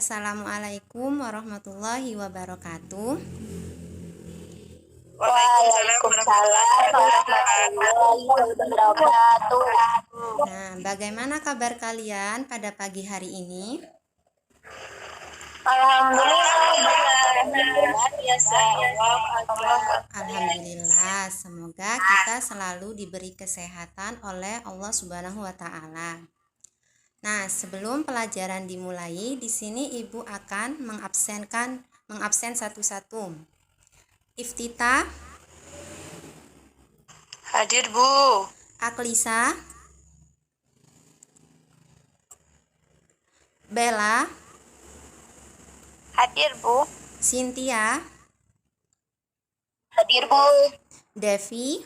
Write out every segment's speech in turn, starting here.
Assalamualaikum warahmatullahi wabarakatuh. Waalaikumsalam warahmatullahi wabarakatuh. Nah, bagaimana kabar kalian pada pagi hari ini? Alhamdulillah, semoga kita selalu diberi kesehatan oleh Allah Subhanahu wa taala. Nah, sebelum pelajaran dimulai, di sini Ibu akan mengabsen satu-satu. Iftitah, Hadir, Bu. Aklisa, Bella, Hadir, Bu. Cynthia, Hadir, Bu. Devi,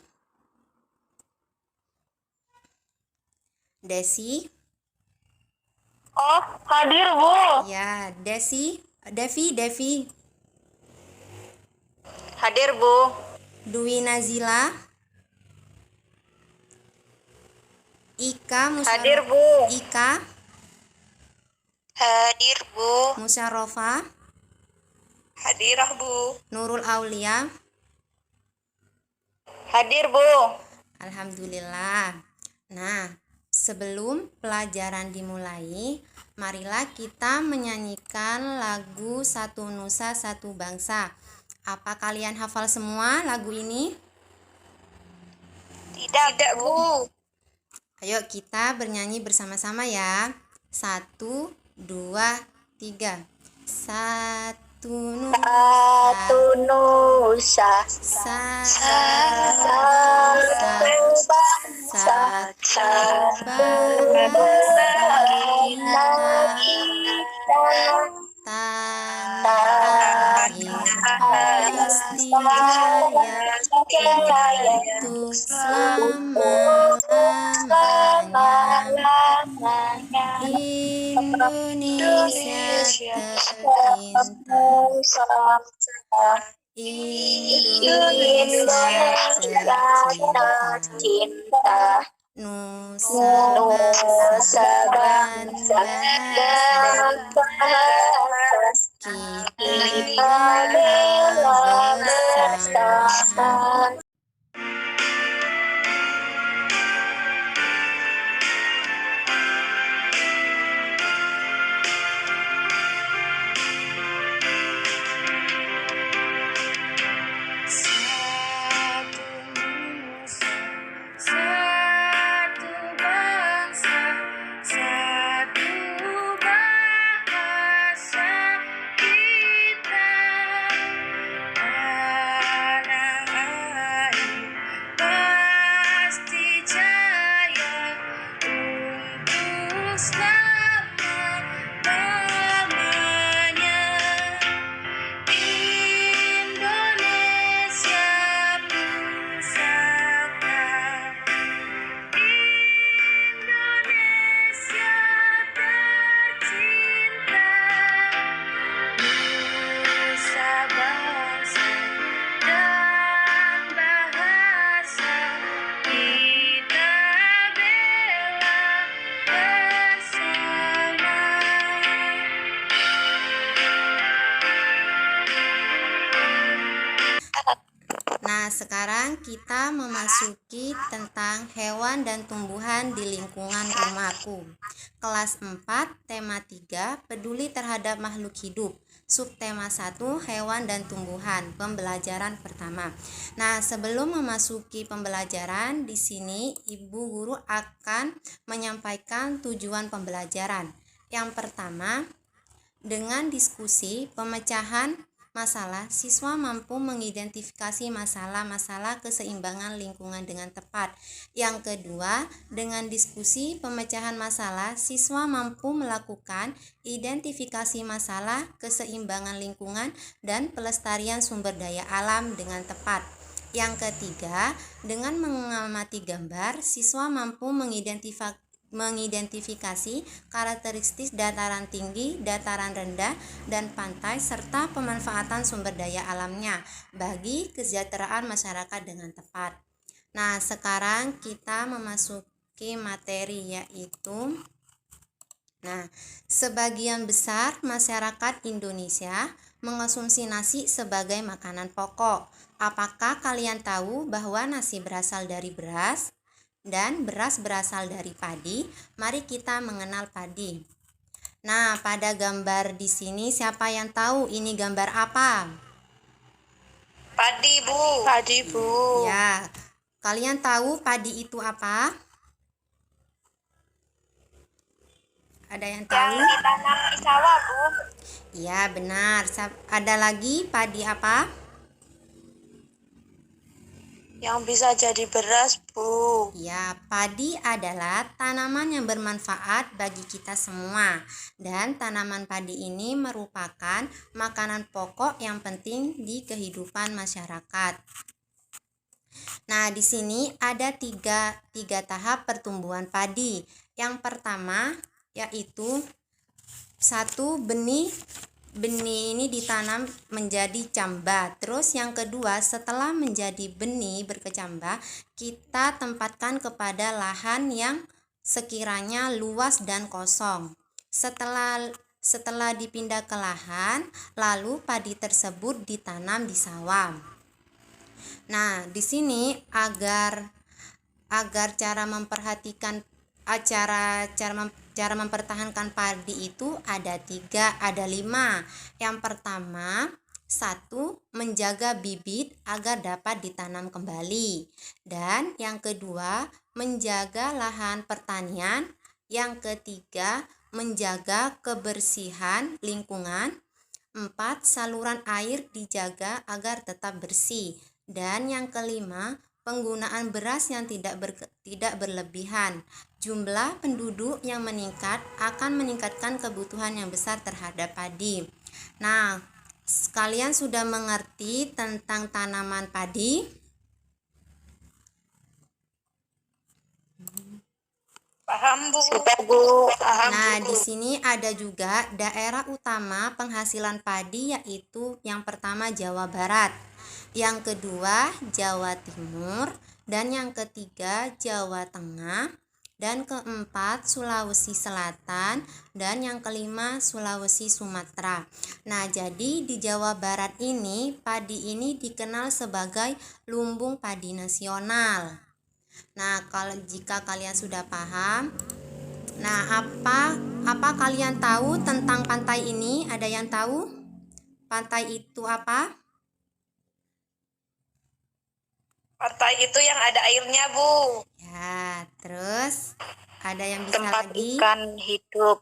Desi. Oh, hadir, Bu. Ya, Devi, Hadir, Bu. Dwi Nazila, Hadir, Bu. Ika, Hadir, Bu. Musyarofa, Hadirah, Bu. Nurul Aulia. Hadir, Bu. Alhamdulillah. Nah, sebelum pelajaran dimulai, marilah kita menyanyikan lagu Satu Nusa Satu Bangsa. Apa kalian hafal semua lagu ini? Tidak, Bu. Ayo kita bernyanyi bersama-sama ya. 1, 2, 3. Satu Nusa, Satu bangsa, Satu bangsa kita, tanah air pasti jaya untuk selama-lamanya. Indonesia tercinta, Indonesia tercinta, Nusa bangsa dan kita bela bersama. Nah, sekarang kita memasuki tentang hewan dan tumbuhan di lingkungan rumahku. Kelas 4, tema 3, peduli terhadap makhluk hidup. Subtema 1, hewan dan tumbuhan, pembelajaran pertama. Nah, sebelum memasuki pembelajaran, di sini Ibu Guru akan menyampaikan tujuan pembelajaran. Yang pertama, dengan diskusi pemecahan masalah, siswa mampu mengidentifikasi masalah-masalah keseimbangan lingkungan dengan tepat. Yang kedua, dengan diskusi pemecahan masalah, siswa mampu melakukan identifikasi masalah keseimbangan lingkungan dan pelestarian sumber daya alam dengan tepat. Yang ketiga, dengan mengamati gambar, siswa mampu mengidentifikasi karakteristik dataran tinggi, dataran rendah, dan pantai serta pemanfaatan sumber daya alamnya bagi kesejahteraan masyarakat dengan tepat. Nah, sekarang kita memasuki materi, yaitu Nah, sebagian besar masyarakat Indonesia mengonsumsi nasi sebagai makanan pokok. Apakah kalian tahu bahwa nasi berasal dari beras dan beras berasal dari padi? Mari kita mengenal padi. Nah, pada gambar di sini siapa yang tahu ini gambar apa? Padi, Bu. Padi, Bu. Ya, kalian tahu padi itu apa? Ada yang tahu? Yang ditanam di sawah, Bu. Iya, benar. Ada lagi padi apa? Yang bisa jadi beras, Bu. Ya, padi adalah tanaman yang bermanfaat bagi kita semua. Dan tanaman padi ini merupakan makanan pokok yang penting di kehidupan masyarakat. Nah, di sini ada tiga tahap pertumbuhan padi. Yang pertama yaitu satu, benih ini ditanam menjadi camba. Terus yang kedua, setelah menjadi benih berkecambah, kita tempatkan kepada lahan yang sekiranya luas dan kosong. Setelah dipindah ke lahan, lalu padi tersebut ditanam di sawah. Nah, di sini agar cara memperhatikan cara mempertahankan padi itu ada 5. Yang pertama, 1. Menjaga bibit agar dapat ditanam kembali. Dan yang kedua, menjaga lahan pertanian. Yang ketiga, menjaga kebersihan lingkungan. 4. Saluran air dijaga agar tetap bersih. Dan yang kelima, penggunaan beras yang tidak berlebihan. Jumlah penduduk yang meningkat akan meningkatkan kebutuhan yang besar terhadap padi. Nah, kalian sudah mengerti tentang tanaman padi? Paham, Bu. Sudah, Bu. Paham. Nah, di sini ada juga daerah utama penghasilan padi, yaitu yang pertama Jawa Barat, yang kedua Jawa Timur, dan yang ketiga Jawa Tengah, dan keempat Sulawesi Selatan, dan yang kelima Sulawesi Sumatera. Nah, jadi di Jawa Barat ini padi ini dikenal sebagai lumbung padi nasional. Nah, jika kalian sudah paham, nah, apa kalian tahu tentang pantai ini? Ada yang tahu? Pantai itu apa? Pantai itu yang ada airnya, Bu. Ya, terus ada yang bisa Tempat lagi? ikan hidup.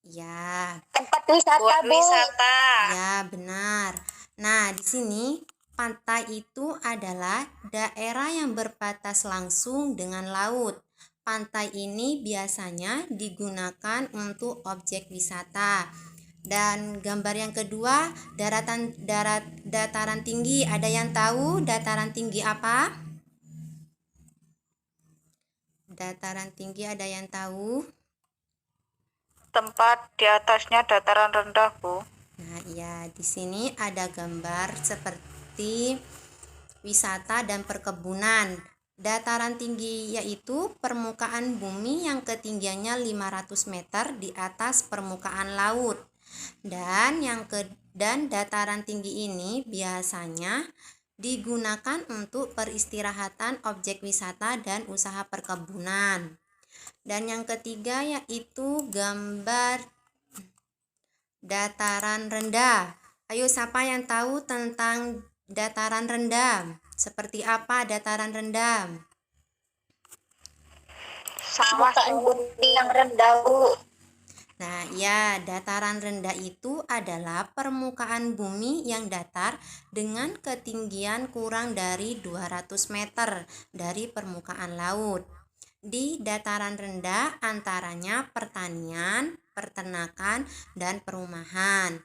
Ya. Tempat wisata, buat Bu. Wisata. Ya, benar. Nah, di sini pantai itu adalah daerah yang berbatas langsung dengan laut. Pantai ini biasanya digunakan untuk objek wisata. Dan gambar yang kedua, dataran tinggi. Ada yang tahu dataran tinggi apa? Dataran tinggi ada yang tahu? Tempat di atasnya dataran rendah, Bu. Nah, iya, di sini ada gambar seperti wisata dan perkebunan. Dataran tinggi yaitu permukaan bumi yang ketinggiannya 500 meter di atas permukaan laut. Dan dataran tinggi ini biasanya digunakan untuk peristirahatan objek wisata dan usaha perkebunan. Dan yang ketiga yaitu gambar dataran rendah. Ayo, siapa yang tahu tentang dataran rendah? Seperti apa dataran rendah? Sawah yang rendah, Bu. Nah, ya, dataran rendah itu adalah permukaan bumi yang datar dengan ketinggian kurang dari 200 meter dari permukaan laut. Di dataran rendah antaranya pertanian, peternakan, dan perumahan.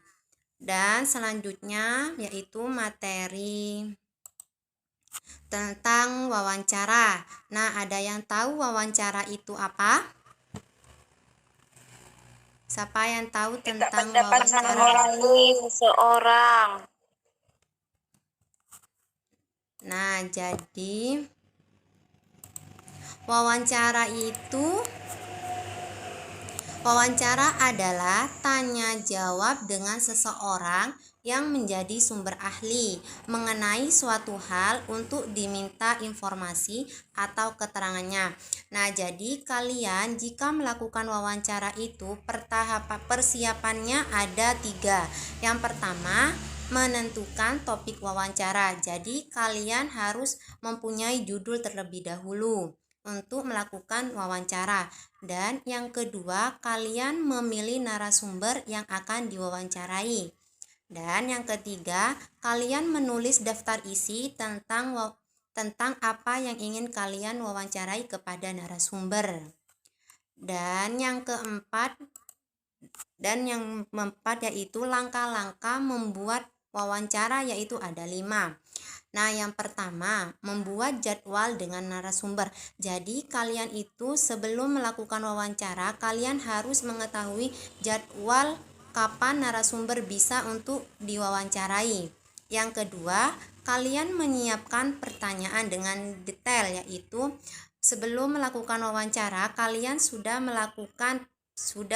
Dan selanjutnya yaitu materi tentang wawancara. Nah, ada yang tahu wawancara itu apa? Siapa yang tahu tentang wawancara? Seseorang. Nah, jadi wawancara itu Wawancara adalah tanya jawab dengan seseorang yang menjadi sumber ahli mengenai suatu hal untuk diminta informasi atau keterangannya. Nah, jadi kalian jika melakukan wawancara itu persiapannya ada 3. Yang pertama, menentukan topik wawancara. Jadi kalian harus mempunyai judul terlebih dahulu untuk melakukan wawancara. Dan yang kedua, kalian memilih narasumber yang akan diwawancarai. Dan yang ketiga, kalian menulis daftar isi tentang apa yang ingin kalian wawancarai kepada narasumber. Dan yang keempat yaitu langkah-langkah membuat wawancara, yaitu ada 5. Nah, yang pertama, membuat jadwal dengan narasumber. Jadi, kalian itu sebelum melakukan wawancara, kalian harus mengetahui jadwal kapan narasumber bisa untuk diwawancarai. Yang kedua, kalian menyiapkan pertanyaan dengan detail, yaitu sebelum melakukan wawancara, kalian sudah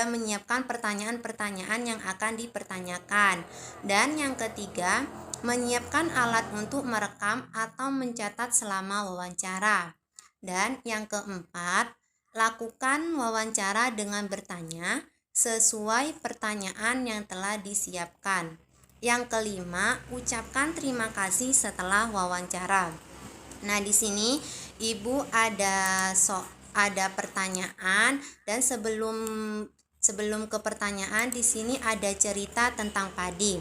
menyiapkan pertanyaan-pertanyaan yang akan dipertanyakan. Dan yang ketiga, menyiapkan alat untuk merekam atau mencatat selama wawancara. Dan yang keempat, lakukan wawancara dengan bertanya sesuai pertanyaan yang telah disiapkan. Yang kelima, ucapkan terima kasih setelah wawancara. Nah, di sini Ibu ada pertanyaan, dan sebelum ke pertanyaan, di sini ada cerita tentang padi.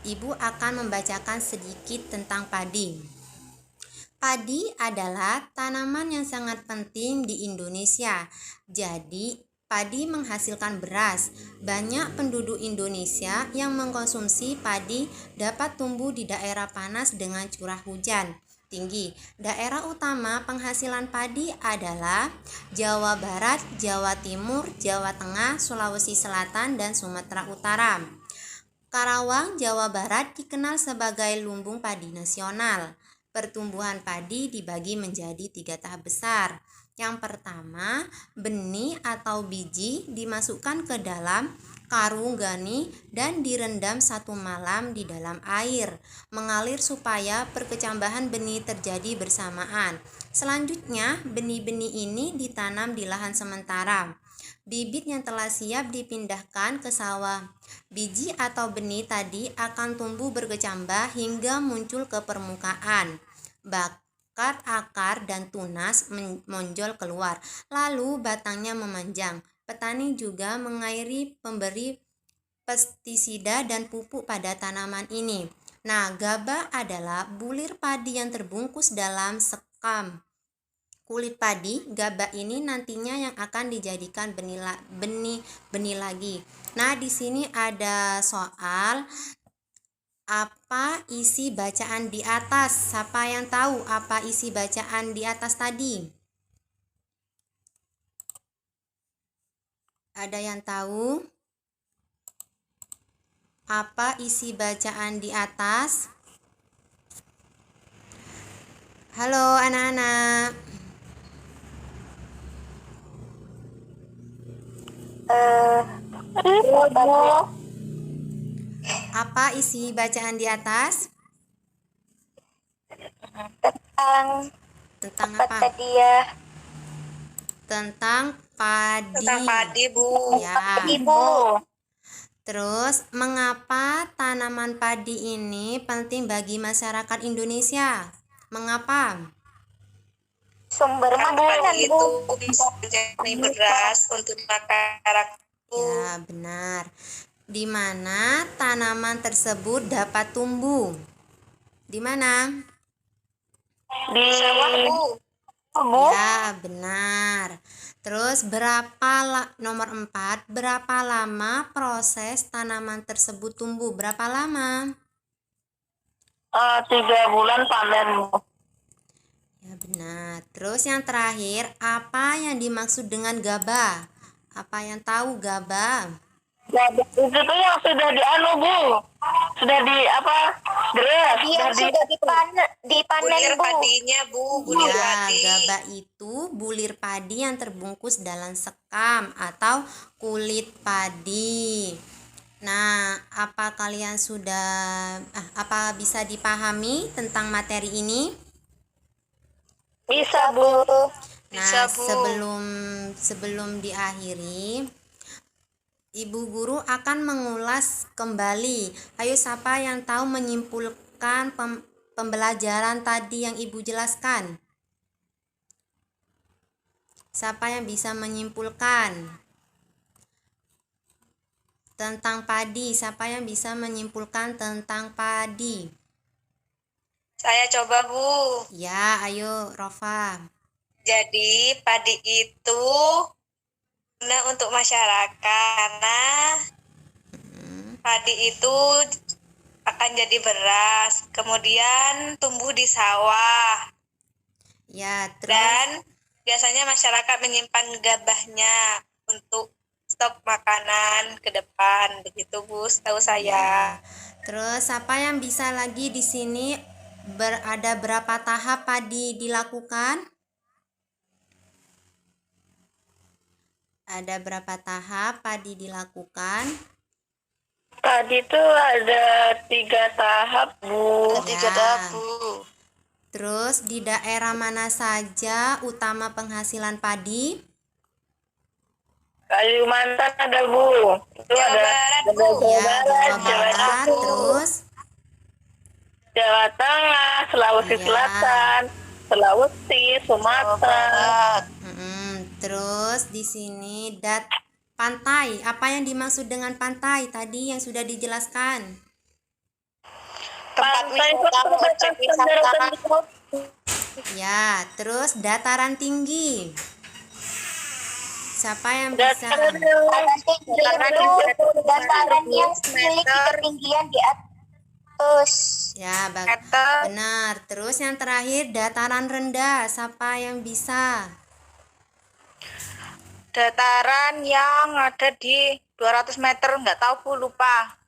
Ibu akan membacakan sedikit tentang padi. Padi adalah tanaman yang sangat penting di Indonesia. Jadi, padi menghasilkan beras. Banyak penduduk Indonesia yang mengkonsumsi padi dapat tumbuh di daerah panas dengan curah hujan tinggi. Daerah utama penghasilan padi adalah Jawa Barat, Jawa Timur, Jawa Tengah, Sulawesi Selatan, dan Sumatera Utara. Karawang, Jawa Barat dikenal sebagai lumbung padi nasional. Pertumbuhan padi dibagi menjadi 3 tahap besar. Yang pertama, benih atau biji dimasukkan ke dalam karung gani dan direndam 1 malam di dalam air, mengalir supaya perkecambahan benih terjadi bersamaan. Selanjutnya, benih-benih ini ditanam di lahan sementara. Bibit yang telah siap dipindahkan ke sawah. Biji atau benih tadi akan tumbuh berkecambah hingga muncul ke permukaan. Bakat akar dan tunas menonjol keluar, lalu batangnya memanjang. Petani juga mengairi, pemberi pestisida dan pupuk pada tanaman ini. Nah, gabah adalah bulir padi yang terbungkus dalam sekam kulit padi. Gabah ini nantinya yang akan dijadikan benih lagi. Nah, di sini ada soal, apa isi bacaan di atas? Siapa yang tahu apa isi bacaan di atas tadi? Ada yang tahu apa isi bacaan di atas? Halo anak-anak. Apa isi bacaan di atas? Tentang apa? Tentang padi. Tentang padi, Bu. Ya. Ibu. Terus, mengapa tanaman padi ini penting bagi masyarakat Indonesia? Mengapa? Sumber makanan itu bisa menjadi beras untuk masyarakat. Ya, benar. Di mana tanaman tersebut dapat tumbuh? Di mana? Di sawah, Bu. Ya, benar. Terus nomor 4, berapa lama proses tanaman tersebut tumbuh? Berapa lama? 3 bulan panen, Bu. Ya, benar. Terus yang terakhir, apa yang dimaksud dengan gabah? Apa yang tahu gabah? Gabah itu tuh yang sudah Bu. Sudah Padi yang sudah dipanen, Bulir Bu. padinya, Bu. Bulir Ya, padi. gabah itu bulir padi yang terbungkus dalam sekam atau kulit padi. Nah, apa bisa dipahami tentang materi ini? Bisa, Bu. Bisa, Nah, Bu. sebelum diakhiri, Ibu guru akan mengulas kembali. Ayo, siapa yang tahu menyimpulkan pembelajaran tadi yang Ibu jelaskan? Siapa yang bisa menyimpulkan tentang padi? Siapa yang bisa menyimpulkan tentang padi? Saya coba, Bu. Ya, ayo Rofa. Jadi padi itu guna untuk masyarakat karena padi itu akan jadi beras, kemudian tumbuh di sawah. Ya, terus Dan biasanya masyarakat menyimpan gabahnya untuk stok makanan ke depan, begitu Bu, setahu saya. terus apa yang bisa lagi di sini ada berapa tahap padi dilakukan? Ada berapa tahap padi dilakukan? Tadi itu ada 3 tahap, Bu. Ya. Terus di daerah mana saja utama penghasilan padi? Kalimantan ada, Bu. Itu Jawa ada Barat, Bu. Ya, Jawa Jawa Barat. Timur, Terus Jawa Tengah, Sulawesi Ya. Selatan, Sulawesi, Sumatera. Terus di sini pantai. Apa yang dimaksud dengan pantai tadi yang sudah dijelaskan? Tempat Pantai wisata, perbatasan objek wisata. daratan laut. Ya, terus dataran tinggi. Siapa yang bisa? Dataran yang memiliki ketinggian di atas. Ya, Meter. benar. Terus yang terakhir dataran rendah. Siapa yang bisa? Dataran yang ada di 200 meter, nggak tahu Bu, lupa.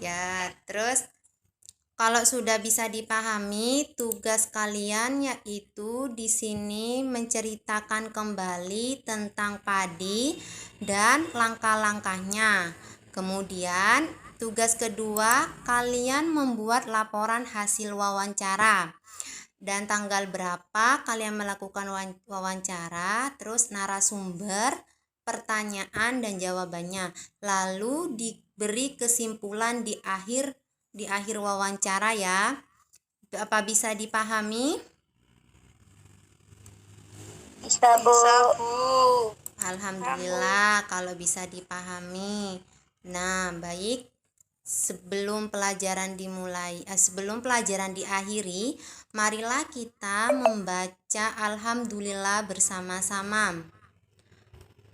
Ya, terus kalau sudah bisa dipahami, tugas kalian yaitu di sini menceritakan kembali tentang padi dan langkah-langkahnya. Kemudian, tugas kedua, kalian membuat laporan hasil wawancara. Dan tanggal berapa kalian melakukan wawancara, terus narasumber, pertanyaan dan jawabannya. Lalu diberi kesimpulan di akhir wawancara ya. Apa bisa dipahami? Bisa, Bu. Alhamdulillah kalau bisa dipahami. Nah, baik. Sebelum pelajaran diakhiri, marilah kita membaca alhamdulillah bersama-sama.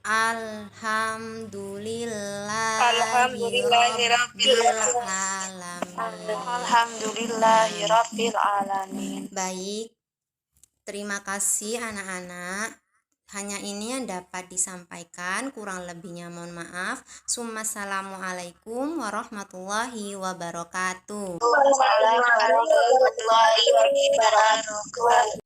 Alhamdulillahirabbil alamin. Baik, terima kasih anak-anak. Hanya ini yang dapat disampaikan, kurang lebihnya mohon maaf. Assalamualaikum warahmatullahi wabarakatuh. Waalaikumsalam warahmatullahi wabarakatuh.